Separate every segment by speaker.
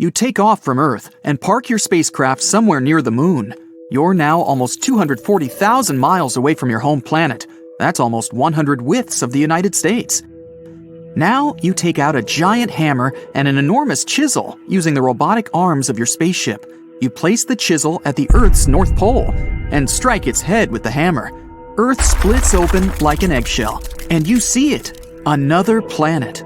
Speaker 1: You take off from Earth and park your spacecraft somewhere near the Moon. You're now almost 240,000 miles away from your home planet. That's almost 100 widths of the United States. Now you take out a giant hammer and an enormous chisel using the robotic arms of your spaceship. You place the chisel at the Earth's North Pole and strike its head with the hammer. Earth splits open like an eggshell, and you see it, another planet.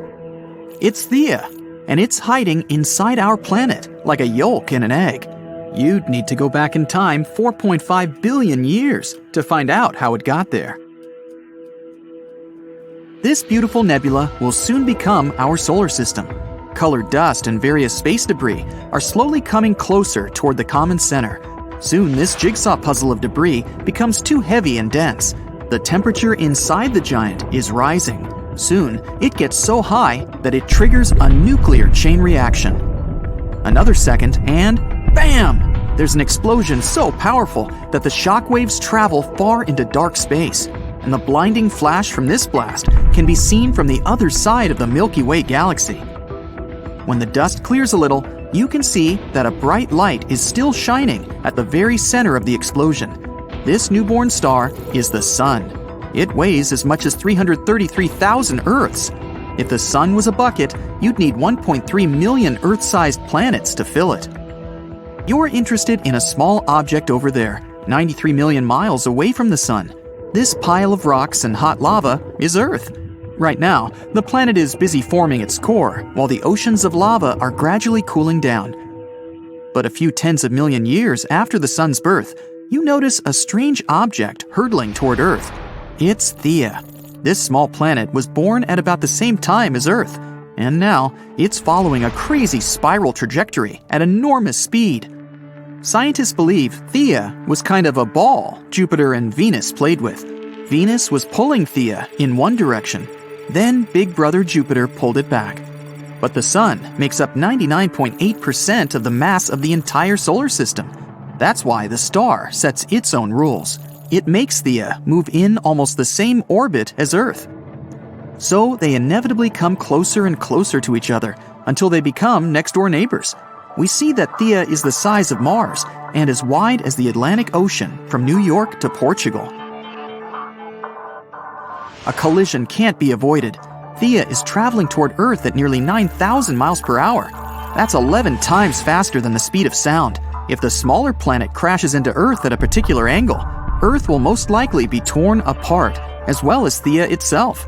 Speaker 1: It's Thea, and it's hiding inside our planet like a yolk in an egg. You'd need to go back in time 4.5 billion years to find out how it got there. This beautiful nebula will soon become our solar system. Colored dust and various space debris are slowly coming closer toward the common center. Soon this jigsaw puzzle of debris becomes too heavy and dense. The temperature inside the giant is rising. Soon it gets so high that it triggers a nuclear chain reaction. Another second and bam! There's an explosion so powerful that the shock waves travel far into dark space. And the blinding flash from this blast can be seen from the other side of the Milky Way galaxy. When the dust clears a little, you can see that a bright light is still shining at the very center of the explosion. This newborn star is the Sun. It weighs as much as 333,000 Earths. If the Sun was a bucket, you'd need 1.3 million Earth-sized planets to fill it. You're interested in a small object over there, 93 million miles away from the Sun. This pile of rocks and hot lava is Earth. Right now, the planet is busy forming its core, while the oceans of lava are gradually cooling down. But a few tens of million years after the Sun's birth, you notice a strange object hurtling toward Earth. It's Thea. This small planet was born at about the same time as Earth, and now it's following a crazy spiral trajectory at enormous speed. Scientists believe Thea was kind of a ball Jupiter and Venus played with. Venus was pulling Thea in one direction. Then Big Brother Jupiter pulled it back. But the Sun makes up 99.8% of the mass of the entire solar system. That's why the star sets its own rules. It makes Thea move in almost the same orbit as Earth. So they inevitably come closer and closer to each other until they become next-door neighbors. We see that Thea is the size of Mars and as wide as the Atlantic Ocean from New York to Portugal. A collision can't be avoided. Thea is traveling toward Earth at nearly 9,000 miles per hour. That's 11 times faster than the speed of sound. If the smaller planet crashes into Earth at a particular angle, Earth will most likely be torn apart, as well as Thea itself.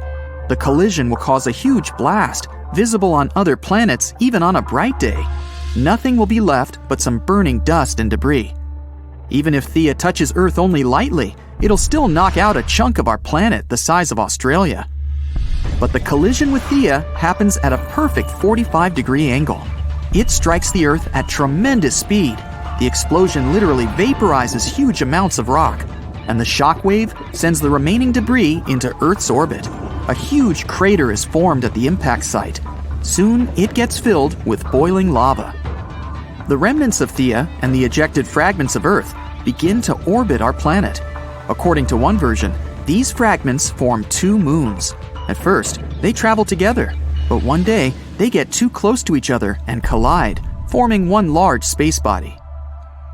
Speaker 1: The collision will cause a huge blast, visible on other planets even on a bright day. Nothing will be left but some burning dust and debris. Even if Thea touches Earth only lightly, it'll still knock out a chunk of our planet the size of Australia. But the collision with Thea happens at a perfect 45-degree angle. It strikes the Earth at tremendous speed. The explosion literally vaporizes huge amounts of rock, and the shock wave sends the remaining debris into Earth's orbit. A huge crater is formed at the impact site. Soon, it gets filled with boiling lava. The remnants of Thea and the ejected fragments of Earth begin to orbit our planet. According to one version, these fragments form two moons. At first, they travel together, but one day they get too close to each other and collide, forming one large space body.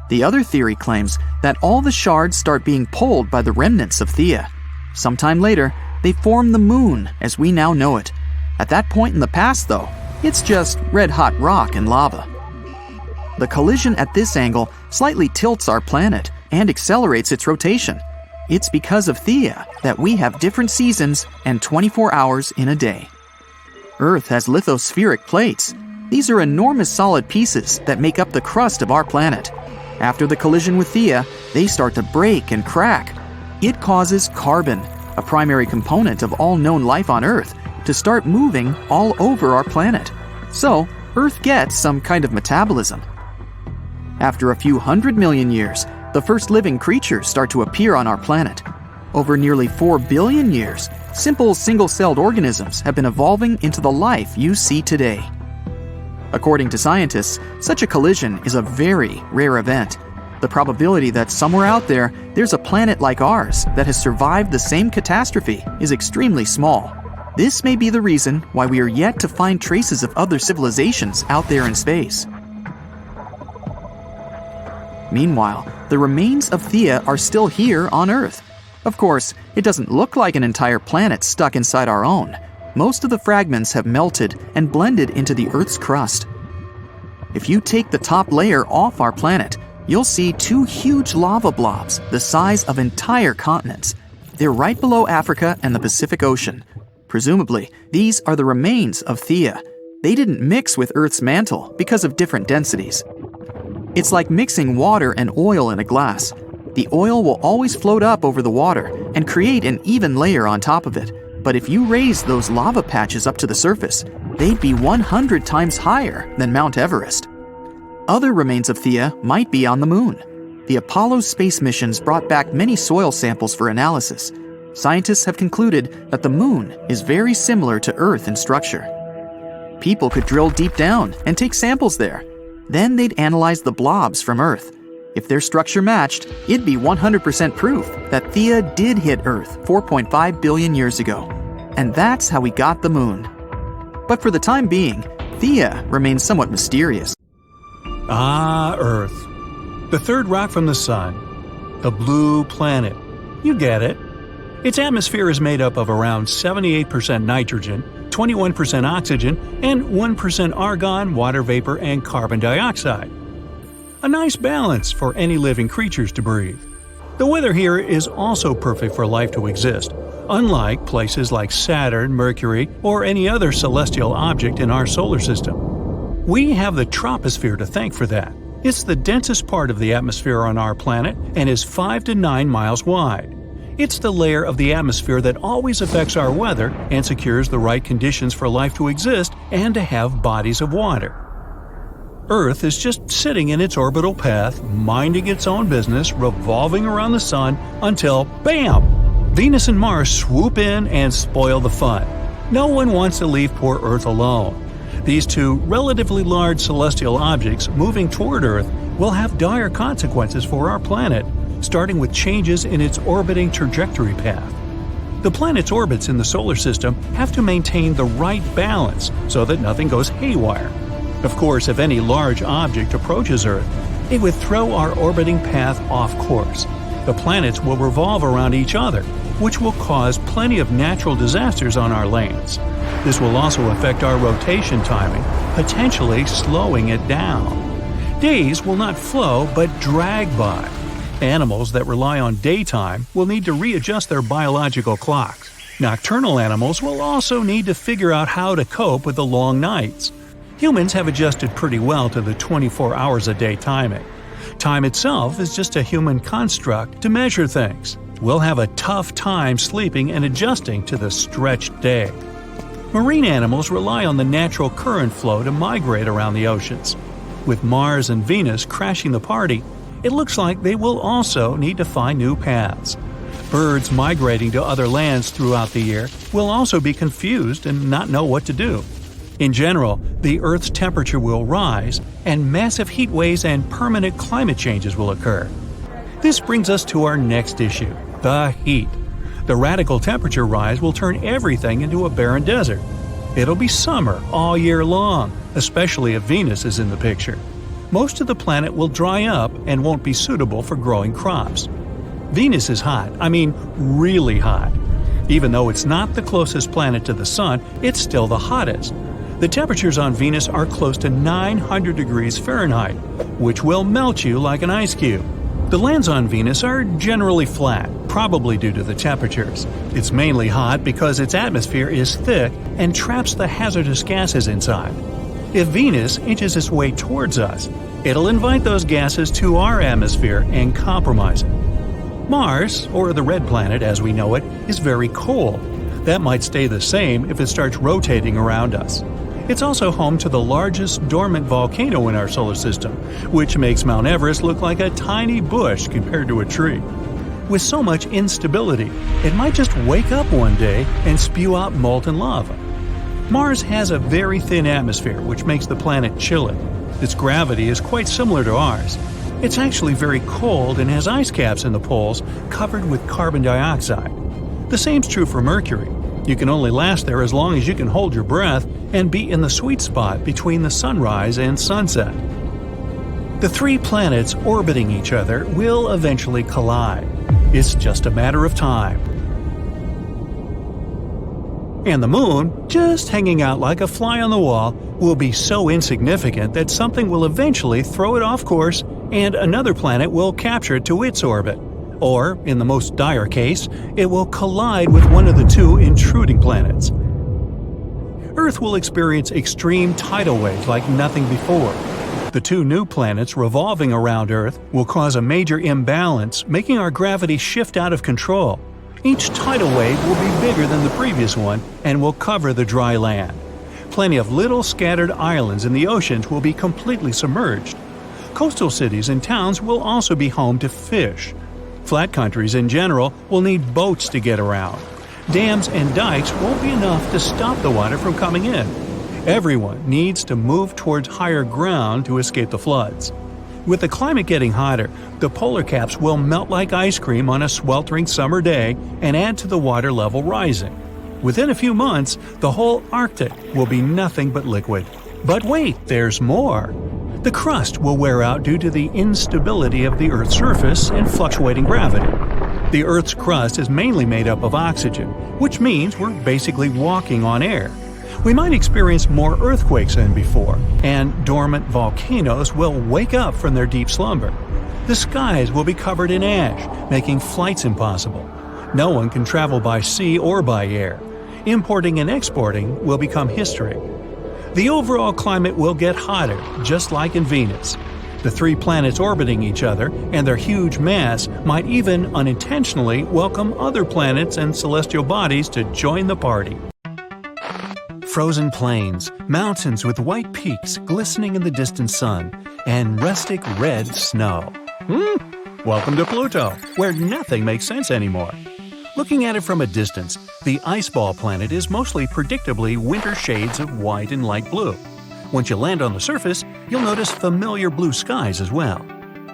Speaker 1: The other theory claims that all the shards start being pulled by the remnants of Thea. Sometime later, they form the moon as we now know it. At that point in the past, though, it's just red-hot rock and lava. The collision at this angle slightly tilts our planet and accelerates its rotation. It's because of Thea that we have different seasons and 24 hours in a day. Earth has lithospheric plates. These are enormous solid pieces that make up the crust of our planet. After the collision with Thea, they start to break and crack. It causes carbon, a primary component of all known life on Earth, to start moving all over our planet. So, Earth gets some kind of metabolism. After a few 100 million years, the first living creatures start to appear on our planet. Over nearly 4 billion years, simple single-celled organisms have been evolving into the life you see today. According to scientists, such a collision is a very rare event. The probability that somewhere out there, there's a planet like ours that has survived the same catastrophe is extremely small. This may be the reason why we are yet to find traces of other civilizations out there in space. Meanwhile, the remains of Thea are still here on Earth. Of course, it doesn't look like an entire planet stuck inside our own. Most of the fragments have melted and blended into the Earth's crust. If you take the top layer off our planet, you'll see two huge lava blobs the size of entire continents. They're right below Africa and the Pacific Ocean. Presumably, these are the remains of Thea. They didn't mix with Earth's mantle because of different densities. It's like mixing water and oil in a glass. The oil will always float up over the water and create an even layer on top of it. But if you raise those lava patches up to the surface, they'd be 100 times higher than Mount Everest. Other remains of Thea might be on the moon. The Apollo space missions brought back many soil samples for analysis. Scientists have concluded that the moon is very similar to Earth in structure. People could drill deep down and take samples there. Then they'd analyze the blobs from Earth. If their structure matched, it'd be 100% proof that Thea did hit Earth 4.5 billion years ago. And that's how we got the moon. But for the time being, Thea remains somewhat mysterious.
Speaker 2: Ah, Earth. The third rock from the sun. The blue planet. You get it. Its atmosphere is made up of around 78% nitrogen, 21% oxygen, and 1% argon, water vapor, and carbon dioxide. A nice balance for any living creatures to breathe. The weather here is also perfect for life to exist, unlike places like Saturn, Mercury, or any other celestial object in our solar system. We have the troposphere to thank for that. It's the densest part of the atmosphere on our planet and is 5 to 9 miles wide. It's the layer of the atmosphere that always affects our weather and secures the right conditions for life to exist and to have bodies of water. Earth is just sitting in its orbital path, minding its own business, revolving around the sun until, BAM! Venus and Mars swoop in and spoil the fun. No one wants to leave poor Earth alone. These two relatively large celestial objects moving toward Earth will have dire consequences for our planet, starting with changes in its orbiting trajectory path. The planet's orbits in the solar system have to maintain the right balance so that nothing goes haywire. Of course, if any large object approaches Earth, it would throw our orbiting path off course. The planets will revolve around each other, which will cause plenty of natural disasters on our lanes. This will also affect our rotation timing, potentially slowing it down. Days will not flow but drag by. Animals that rely on daytime will need to readjust their biological clocks. Nocturnal animals will also need to figure out how to cope with the long nights. Humans have adjusted pretty well to the 24 hours a day timing. Time itself is just a human construct to measure things. We'll have a tough time sleeping and adjusting to the stretched day. Marine animals rely on the natural current flow to migrate around the oceans. With Mars and Venus crashing the party, it looks like they will also need to find new paths. Birds migrating to other lands throughout the year will also be confused and not know what to do. In general, the Earth's temperature will rise, and massive heat waves and permanent climate changes will occur. This brings us to our next issue, the heat. The radical temperature rise will turn everything into a barren desert. It'll be summer all year long, especially if Venus is in the picture. Most of the planet will dry up and won't be suitable for growing crops. Venus is hot, really hot. Even though it's not the closest planet to the Sun, it's still the hottest. The temperatures on Venus are close to 900 degrees Fahrenheit, which will melt you like an ice cube. The lands on Venus are generally flat, probably due to the temperatures. It's mainly hot because its atmosphere is thick and traps the hazardous gases inside. If Venus inches its way towards us, it'll invite those gases to our atmosphere and compromise it. Mars, or the red planet as we know it, is very cold. That might stay the same if it starts rotating around us. It's also home to the largest dormant volcano in our solar system, which makes Mount Everest look like a tiny bush compared to a tree. With so much instability, it might just wake up one day and spew out molten lava. Mars has a very thin atmosphere, which makes the planet chilly. Its gravity is quite similar to ours. It's actually very cold and has ice caps in the poles covered with carbon dioxide. The same's true for Mercury. You can only last there as long as you can hold your breath and be in the sweet spot between the sunrise and sunset. The three planets orbiting each other will eventually collide. It's just a matter of time. And the Moon, just hanging out like a fly on the wall, will be so insignificant that something will eventually throw it off course and another planet will capture it to its orbit. Or, in the most dire case, it will collide with one of the two intruding planets. Earth will experience extreme tidal waves like nothing before. The two new planets revolving around Earth will cause a major imbalance, making our gravity shift out of control. Each tidal wave will be bigger than the previous one and will cover the dry land. Plenty of little scattered islands in the oceans will be completely submerged. Coastal cities and towns will also be home to fish. Flat countries in general will need boats to get around. Dams and dikes won't be enough to stop the water from coming in. Everyone needs to move towards higher ground to escape the floods. With the climate getting hotter, the polar caps will melt like ice cream on a sweltering summer day and add to the water level rising. Within a few months, the whole Arctic will be nothing but liquid. But wait, there's more! The crust will wear out due to the instability of the Earth's surface and fluctuating gravity. The Earth's crust is mainly made up of oxygen, which means we're basically walking on air. We might experience more earthquakes than before, and dormant volcanoes will wake up from their deep slumber. The skies will be covered in ash, making flights impossible. No one can travel by sea or by air. Importing and exporting will become history. The overall climate will get hotter, just like in Venus. The three planets orbiting each other and their huge mass might even unintentionally welcome other planets and celestial bodies to join the party. Frozen plains, mountains with white peaks glistening in the distant sun, and rustic red snow. Welcome to Pluto, where nothing makes sense anymore. Looking at it from a distance, the ice ball planet is mostly predictably winter shades of white and light blue. Once you land on the surface, you'll notice familiar blue skies as well.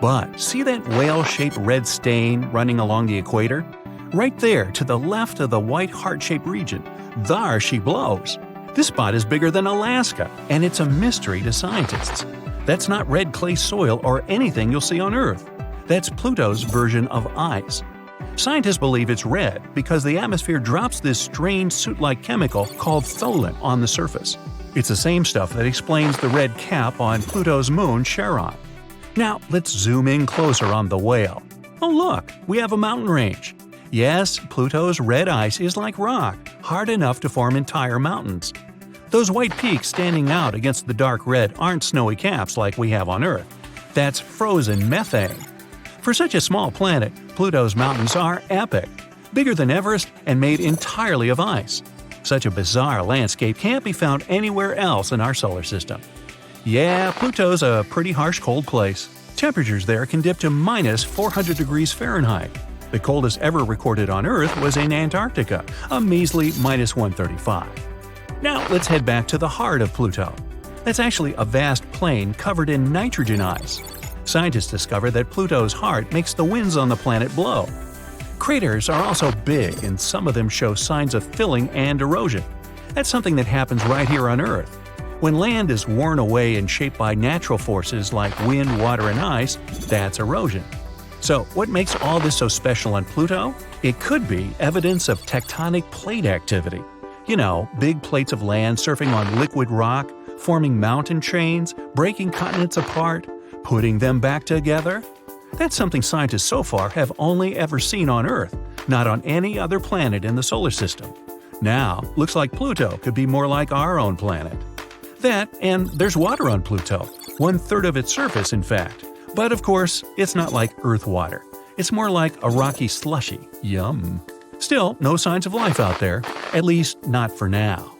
Speaker 2: But see that whale-shaped red stain running along the equator? Right there to the left of the white heart-shaped region, there she blows. This spot is bigger than Alaska, and it's a mystery to scientists. That's not red clay soil or anything you'll see on Earth. That's Pluto's version of ice. Scientists believe it's red because the atmosphere drops this strange soot-like chemical called tholin on the surface. It's the same stuff that explains the red cap on Pluto's moon, Charon. Now, let's zoom in closer on the whale. Oh look, we have a mountain range. Yes, Pluto's red ice is like rock, hard enough to form entire mountains. Those white peaks standing out against the dark red aren't snowy caps like we have on Earth. That's frozen methane. For such a small planet, Pluto's mountains are epic, bigger than Everest and made entirely of ice. Such a bizarre landscape can't be found anywhere else in our solar system. Yeah, Pluto's a pretty harsh cold place. Temperatures there can dip to minus 400 degrees Fahrenheit. The coldest ever recorded on Earth was in Antarctica, a measly minus 135. Now let's head back to the heart of Pluto. That's actually a vast plain covered in nitrogen ice. Scientists discovered that Pluto's heart makes the winds on the planet blow. Craters are also big, and some of them show signs of filling and erosion. That's something that happens right here on Earth. When land is worn away and shaped by natural forces like wind, water, and ice, that's erosion. So, what makes all this so special on Pluto? It could be evidence of tectonic plate activity. You know, big plates of land surfing on liquid rock, forming mountain chains, breaking continents apart, putting them back together. That's something scientists so far have only ever seen on Earth, not on any other planet in the solar system. Now, looks like Pluto could be more like our own planet. That, and there's water on Pluto, 1/3 of its surface in fact. But of course, it's not like Earth water. It's more like a rocky slushy. Yum. Still, no signs of life out there, at least not for now.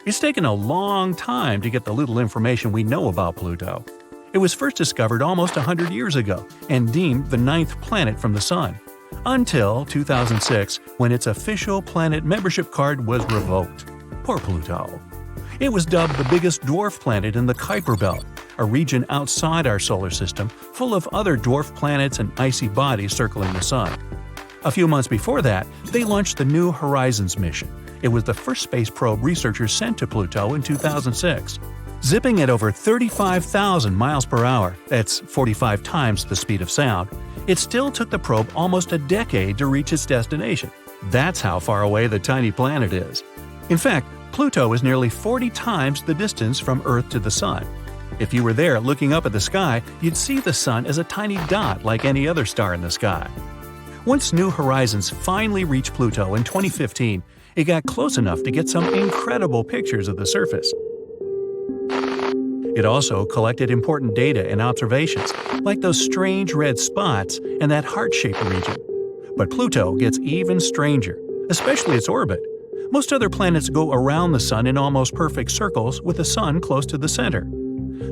Speaker 2: It's taken a long time to get the little information we know about Pluto. It was first discovered almost 100 years ago and deemed the 9th planet from the Sun, until 2006 when its official planet membership card was revoked. Poor Pluto. It was dubbed the biggest dwarf planet in the Kuiper Belt, a region outside our solar system full of other dwarf planets and icy bodies circling the Sun. A few months before that, they launched the New Horizons mission. It was the first space probe researchers sent to Pluto in 2006. Zipping at over 35,000 miles per hour, that's 45 times the speed of sound, it still took the probe almost a decade to reach its destination. That's how far away the tiny planet is. In fact, Pluto is nearly 40 times the distance from Earth to the Sun. If you were there looking up at the sky, you'd see the Sun as a tiny dot like any other star in the sky. Once New Horizons finally reached Pluto in 2015, it got close enough to get some incredible pictures of the surface. It also collected important data and observations, like those strange red spots and that heart-shaped region. But Pluto gets even stranger, especially its orbit. Most other planets go around the Sun in almost perfect circles with the Sun close to the center.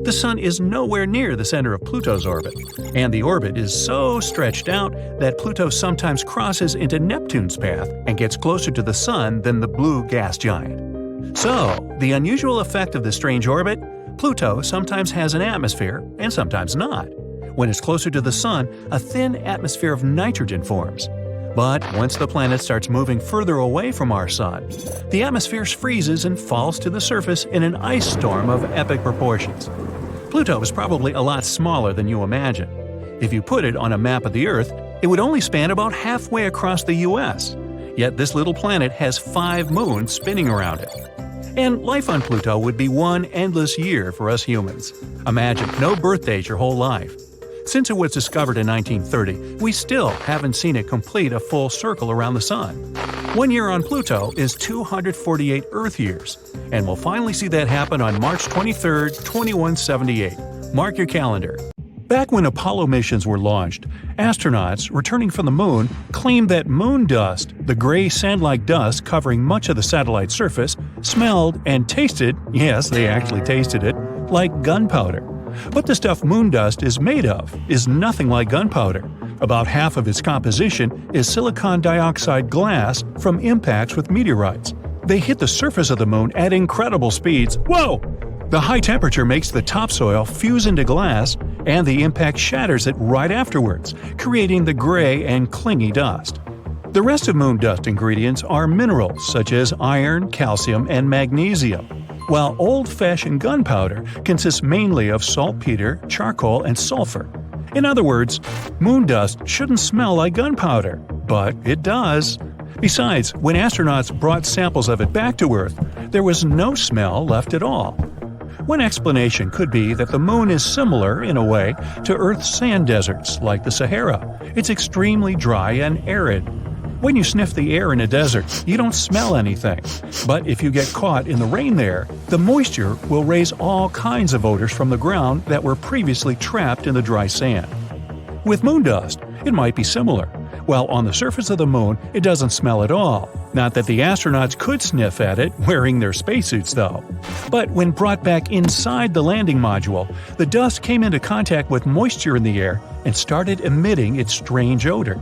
Speaker 2: The Sun is nowhere near the center of Pluto's orbit, and the orbit is so stretched out that Pluto sometimes crosses into Neptune's path and gets closer to the Sun than the blue gas giant. So, the unusual effect of the strange orbit? Pluto sometimes has an atmosphere and sometimes not. When it's closer to the Sun, a thin atmosphere of nitrogen forms. But once the planet starts moving further away from our Sun, the atmosphere freezes and falls to the surface in an ice storm of epic proportions. Pluto is probably a lot smaller than you imagine. If you put it on a map of the Earth, it would only span about halfway across the US. Yet this little planet has 5 moons spinning around it. And life on Pluto would be one endless year for us humans. Imagine no birthdays your whole life. Since it was discovered in 1930, we still haven't seen it complete a full circle around the Sun. 1 year on Pluto is 248 Earth years, and we'll finally see that happen on March 23, 2178. Mark your calendar. Back when Apollo missions were launched, astronauts returning from the Moon claimed that moon dust, the gray sand-like dust covering much of the satellite surface, smelled and tasted, yes, they actually tasted it, like gunpowder. What the stuff moon dust is made of is nothing like gunpowder. About half of its composition is silicon dioxide glass from impacts with meteorites. They hit the surface of the Moon at incredible speeds. Whoa! The high temperature makes the topsoil fuse into glass, and the impact shatters it right afterwards, creating the gray and clingy dust. The rest of moon dust ingredients are minerals such as iron, calcium, and magnesium, while old-fashioned gunpowder consists mainly of saltpeter, charcoal, and sulfur. In other words, moon dust shouldn't smell like gunpowder, but it does. Besides, when astronauts brought samples of it back to Earth, there was no smell left at all. One explanation could be that the Moon is similar, in a way, to Earth's sand deserts, like the Sahara. It's extremely dry and arid. When you sniff the air in a desert, you don't smell anything. But if you get caught in the rain there, the moisture will raise all kinds of odors from the ground that were previously trapped in the dry sand. With moon dust, it might be similar. While on the surface of the Moon, it doesn't smell at all. Not that the astronauts could sniff at it wearing their spacesuits, though. But when brought back inside the landing module, the dust came into contact with moisture in the air and started emitting its strange odor.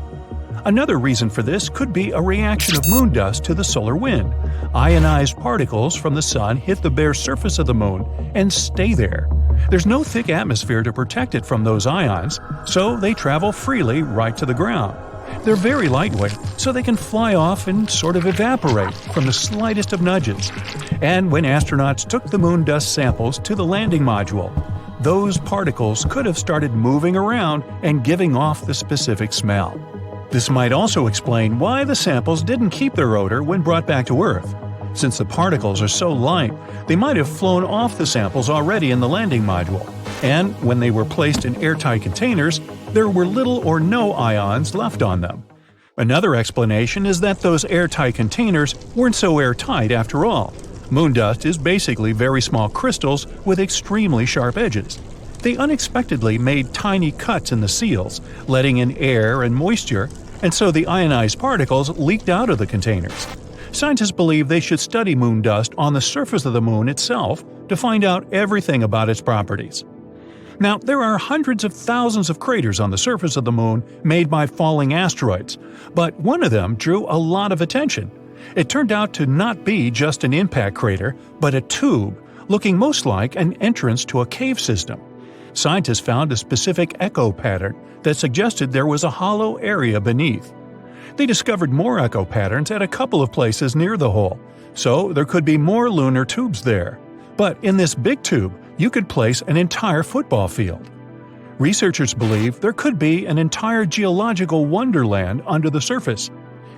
Speaker 2: Another reason for this could be a reaction of moon dust to the solar wind. Ionized particles from the Sun hit the bare surface of the Moon and stay there. There's no thick atmosphere to protect it from those ions, so they travel freely right to the ground. They're very lightweight, so they can fly off and sort of evaporate from the slightest of nudges. And when astronauts took the moon dust samples to the landing module, those particles could have started moving around and giving off the specific smell. This might also explain why the samples didn't keep their odor when brought back to Earth. Since the particles are so light, they might have flown off the samples already in the landing module. And when they were placed in airtight containers, there were little or no ions left on them. Another explanation is that those airtight containers weren't so airtight after all. Moon dust is basically very small crystals with extremely sharp edges. They unexpectedly made tiny cuts in the seals, letting in air and moisture, and so the ionized particles leaked out of the containers. Scientists believe they should study moon dust on the surface of the Moon itself to find out everything about its properties. Now, there are hundreds of thousands of craters on the surface of the Moon made by falling asteroids, but one of them drew a lot of attention. It turned out to not be just an impact crater, but a tube, looking most like an entrance to a cave system. Scientists found a specific echo pattern that suggested there was a hollow area beneath. They discovered more echo patterns at a couple of places near the hole, so there could be more lunar tubes there. But in this big tube, you could place an entire football field. Researchers believe there could be an entire geological wonderland under the surface.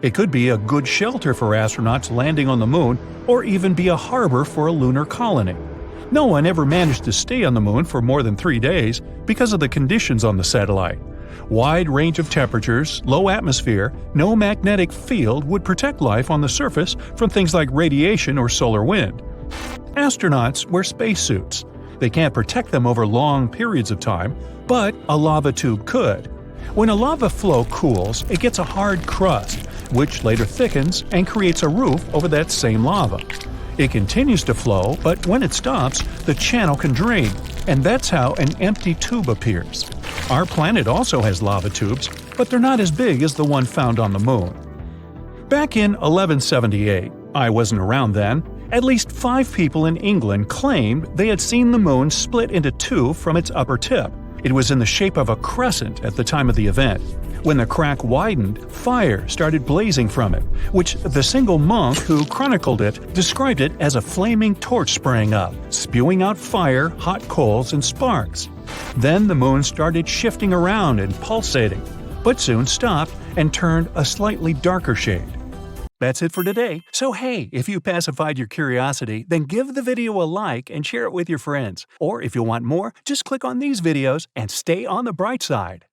Speaker 2: It could be a good shelter for astronauts landing on the moon, or even be a harbor for a lunar colony. No one ever managed to stay on the moon for more than 3 days because of the conditions on the satellite. Wide range of temperatures, low atmosphere, no magnetic field would protect life on the surface from things like radiation or solar wind. Astronauts wear spacesuits. They can't protect them over long periods of time, but a lava tube could. When a lava flow cools, it gets a hard crust, which later thickens and creates a roof over that same lava. It continues to flow, but when it stops, the channel can drain, and that's how an empty tube appears. Our planet also has lava tubes, but they're not as big as the one found on the moon. Back in 1178, I wasn't around then, at least 5 people in England claimed they had seen the moon split into 2 from its upper tip. It was in the shape of a crescent at the time of the event. When the crack widened, fire started blazing from it, which the single monk who chronicled it described it as a flaming torch sprang up, spewing out fire, hot coals, and sparks. Then the moon started shifting around and pulsating, but soon stopped and turned a slightly darker shade. That's it for today. So hey, if you pacified your curiosity, then give the video a like and share it with your friends. Or if you want more, just click on these videos and stay on the bright side.